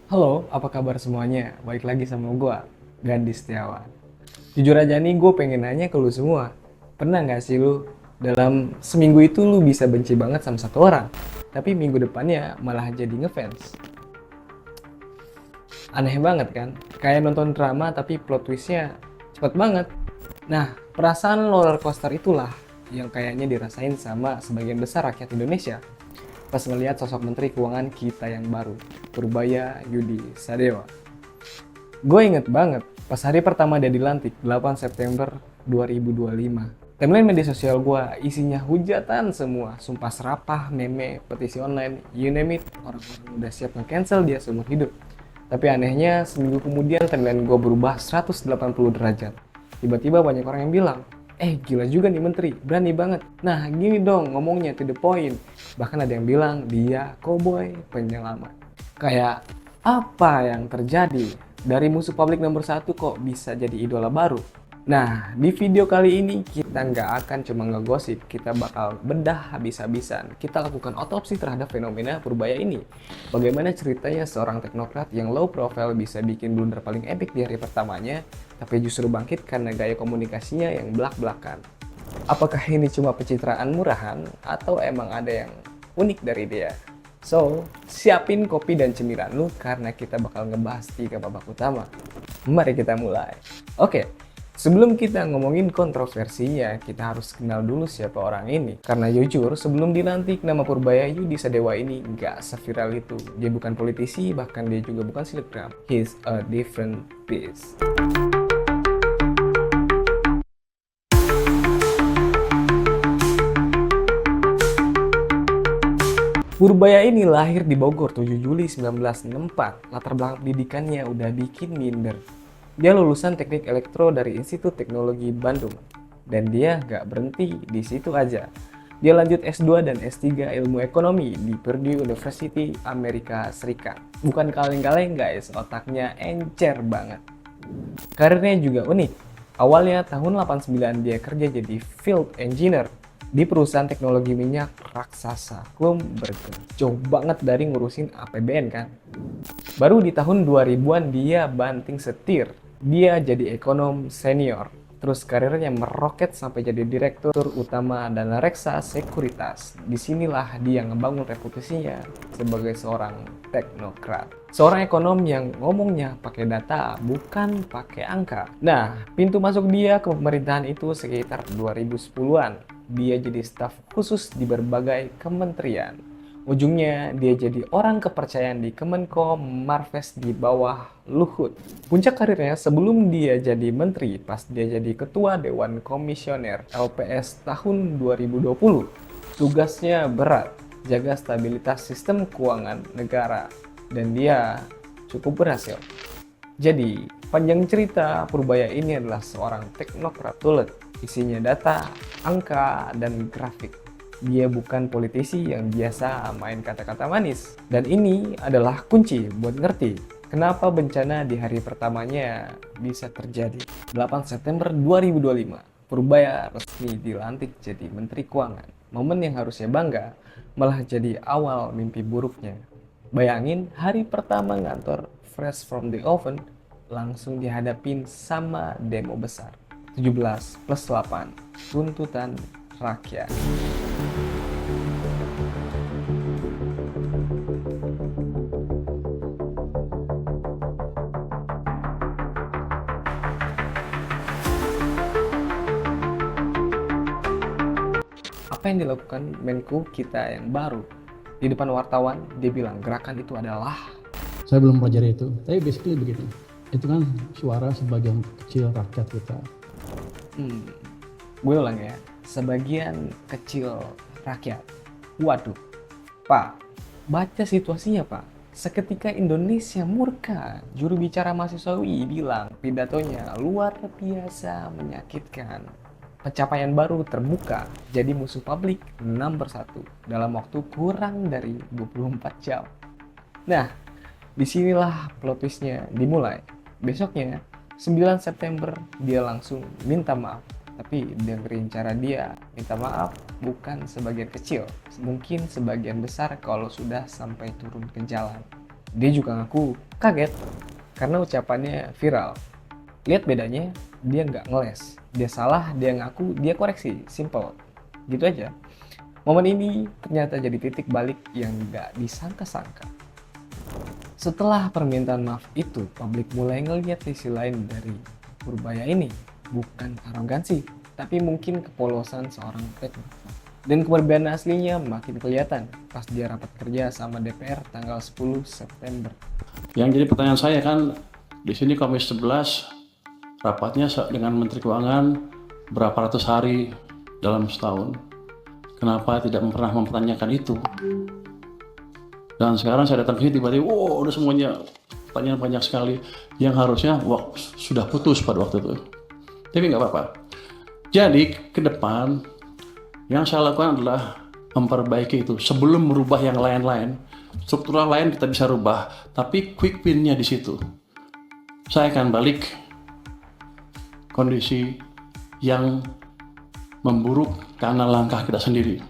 Halo, apa kabar semuanya? Balik lagi sama gua, Gandhi Setiawan. Jujur aja nih, gue pengen nanya ke lu semua. Pernah nggak sih lu, dalam seminggu itu lu bisa benci banget sama satu orang, tapi minggu depannya malah jadi ngefans? Aneh banget kan? Kayak nonton drama tapi plot twistnya cepet banget. Nah, perasaan roller coaster itulah yang kayaknya dirasain sama sebagian besar rakyat Indonesia pas ngelihat sosok Menteri Keuangan kita yang baru, Purbaya Yudi Sadewa. Gue inget banget pas hari pertama dia dilantik 8 September 2025. Timeline media sosial gue isinya hujatan semua, sumpah serapah, meme, petisi online, you name it, orang-orang udah siap nge-cancel dia seumur hidup. Tapi anehnya seminggu kemudian timeline gue berubah 180 derajat. Tiba-tiba banyak orang yang bilang, gila juga nih menteri, berani banget. Nah gini dong ngomongnya to the point. Bahkan ada yang bilang dia cowboy penyelamat. Kayak apa yang terjadi? Dari musuh publik nomor satu kok bisa jadi idola baru? Nah, di video kali ini kita nggak akan cuma ngegosip, kita bakal bedah habis-habisan. Kita lakukan otopsi terhadap fenomena Purbaya ini. Bagaimana ceritanya seorang teknokrat yang low profile bisa bikin blunder paling epic di hari pertamanya, tapi justru bangkit karena gaya komunikasinya yang belak-belakan. Apakah ini cuma pencitraan murahan, atau emang ada yang unik dari dia? So, siapin kopi dan cemilan lu karena kita bakal ngebahas 3 babak utama. Mari kita mulai. Oke, sebelum kita ngomongin kontroversinya, kita harus kenal dulu siapa orang ini. Karena jujur, sebelum dilantik, nama Purbaya Yudi Sadewa ini nggak seviral itu. Dia bukan politisi, bahkan dia juga bukan selebgram. He's a different beast. Purbaya ini lahir di Bogor 7 Juli 1964. Latar belakang pendidikannya udah bikin minder. Dia lulusan teknik elektro dari Institut Teknologi Bandung. Dan dia gak berhenti di situ aja. Dia lanjut S2 dan S3 ilmu ekonomi di Purdue University, Amerika Serikat. Bukan kaleng-kaleng guys, otaknya encer banget. Karirnya juga unik. Awalnya tahun 89 dia kerja jadi field engineer di perusahaan teknologi minyak raksasa Schlumberger. Jauh banget dari ngurusin APBN kan. Baru di tahun 2000-an dia banting setir. Dia jadi ekonom senior. Terus karirnya meroket sampai jadi direktur utama Dana Reksa Sekuritas. Disinilah dia ngebangun reputasinya sebagai seorang teknokrat. Seorang ekonom yang ngomongnya pakai data, bukan pakai angka. Nah, pintu masuk dia ke pemerintahan itu sekitar 2010-an. Dia jadi staf khusus di berbagai kementerian. Ujungnya dia jadi orang kepercayaan di Kemenko Marves di bawah Luhut. Puncak karirnya sebelum dia jadi menteri pas dia jadi ketua Dewan Komisioner LPS tahun 2020. Tugasnya berat, jaga stabilitas sistem keuangan negara, dan dia cukup berhasil. Jadi, panjang cerita, Purbaya ini adalah seorang teknokrat tulen. Isinya data, angka, dan grafik. Dia bukan politisi yang biasa main kata-kata manis. Dan ini adalah kunci buat ngerti kenapa bencana di hari pertamanya bisa terjadi. 8 September 2025, Purbaya resmi dilantik jadi Menteri Keuangan. Momen yang harusnya bangga malah jadi awal mimpi buruknya. Bayangin hari pertama ngantor fresh from the oven langsung dihadapin sama demo besar. 17 plus 8, tuntutan rakyat. Apa yang dilakukan Menku kita yang baru? Di depan wartawan, dia bilang gerakan itu adalah... Saya belum pelajari itu, tapi basically begitu. Itu kan suara sebagian kecil rakyat kita. Gue ulang ya, sebagian kecil rakyat. Waduh, Pak, baca situasinya Pak. Seketika Indonesia murka, juru bicara mahasiswawi bilang pidatonya luar biasa menyakitkan. Pencapaian baru terbuka, jadi musuh publik nomor 1 dalam waktu kurang dari 24 jam. Nah, disinilah plot twistnya dimulai. Besoknya, 9 September, dia langsung minta maaf. Tapi dengerin cara dia minta maaf bukan sebagian kecil, mungkin sebagian besar kalau sudah sampai turun ke jalan. Dia juga ngaku Kaget karena ucapannya viral. Lihat bedanya, dia nggak ngeles. Dia salah, dia ngaku, dia koreksi. Simple. Gitu aja. Momen ini ternyata jadi titik balik yang nggak disangka-sangka. Setelah permintaan maaf itu, publik mulai ngelihat sisi lain dari Purbaya ini. Bukan arogansi, tapi mungkin kepolosan seorang teknokrat. Dan keberbedaan aslinya makin kelihatan pas dia rapat kerja sama DPR tanggal 10 September. Yang jadi pertanyaan saya kan, di sini Komisi 11 rapatnya dengan Menteri Keuangan berapa ratus hari dalam setahun. Kenapa tidak pernah mempertanyakan itu? Dan sekarang saya datang ke sini tiba-tiba, wow, udah semuanya pertanyaan banyak sekali yang harusnya sudah putus pada waktu itu. Tapi nggak apa-apa. Jadi ke depan yang saya lakukan adalah memperbaiki itu sebelum merubah yang lain-lain. Struktural lain kita bisa rubah, tapi quick win-nya di situ. Saya akan balik kondisi yang memburuk karena langkah kita sendiri.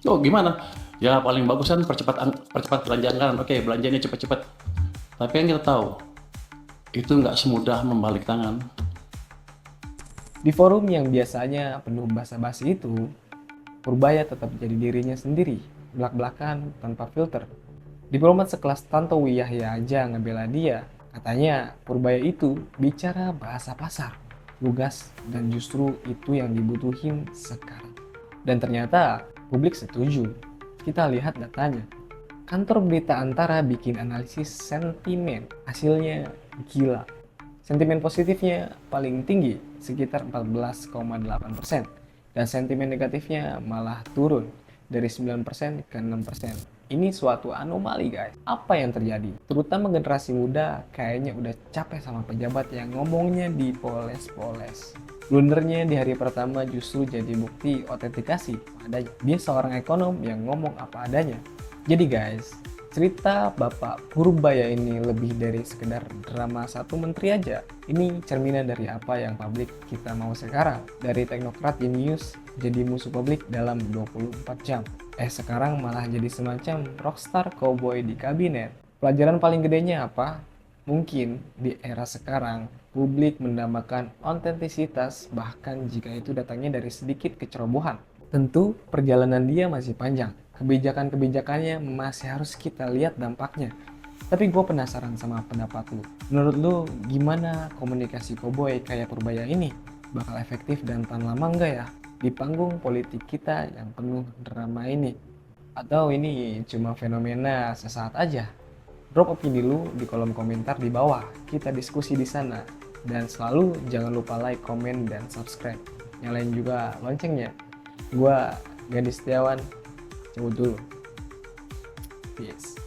Oh gimana? Ya paling bagus kan percepat belanjaan. Oke, belanjanya cepat-cepat. Tapi yang kita tahu, itu nggak semudah membalik tangan. Di forum yang biasanya penuh basa-basi itu, Purbaya tetap jadi dirinya sendiri, belak-belakan tanpa filter. Diplomat sekelas Tantowi Yahya aja ngebela dia. Katanya Purbaya itu bicara bahasa pasar, lugas, dan justru itu yang dibutuhin sekarang. Dan ternyata publik setuju. Kita lihat datanya. Kantor berita Antara bikin analisis sentimen, hasilnya gila. Sentimen positifnya paling tinggi, sekitar 14,8%. Dan sentimen negatifnya malah turun dari 9% ke 6%. Ini suatu anomali guys. Apa yang terjadi? Terutama generasi muda kayaknya udah capek sama pejabat yang ngomongnya dipoles-poles. Blundernya di hari pertama justru jadi bukti otentikasi adanya. Dia seorang ekonom yang ngomong apa adanya. Jadi guys, cerita Bapak Purbaya ini lebih dari sekedar drama satu menteri aja. Ini cerminan dari apa yang publik kita mau sekarang. Dari teknokrat jenius jadi musuh publik dalam 24 jam. Sekarang malah jadi semacam rockstar cowboy di kabinet. Pelajaran paling gedenya apa? Mungkin di era sekarang, publik mendambakan otentisitas bahkan jika itu datangnya dari sedikit kecerobohan. Tentu perjalanan dia masih panjang. Kebijakan-kebijakannya masih harus kita lihat dampaknya. Tapi gue penasaran sama pendapat lu. Menurut lu gimana komunikasi cowboy kayak Purbaya ini? Bakal efektif dan tahan lama nggak ya di panggung politik kita yang penuh drama ini? Atau ini cuma fenomena sesaat aja? Drop opini lu di kolom komentar di bawah. Kita diskusi di sana. Dan selalu jangan lupa like, komen, dan subscribe. Nyalain juga loncengnya. Gua Gadis Setiawan cabut dulu. Peace.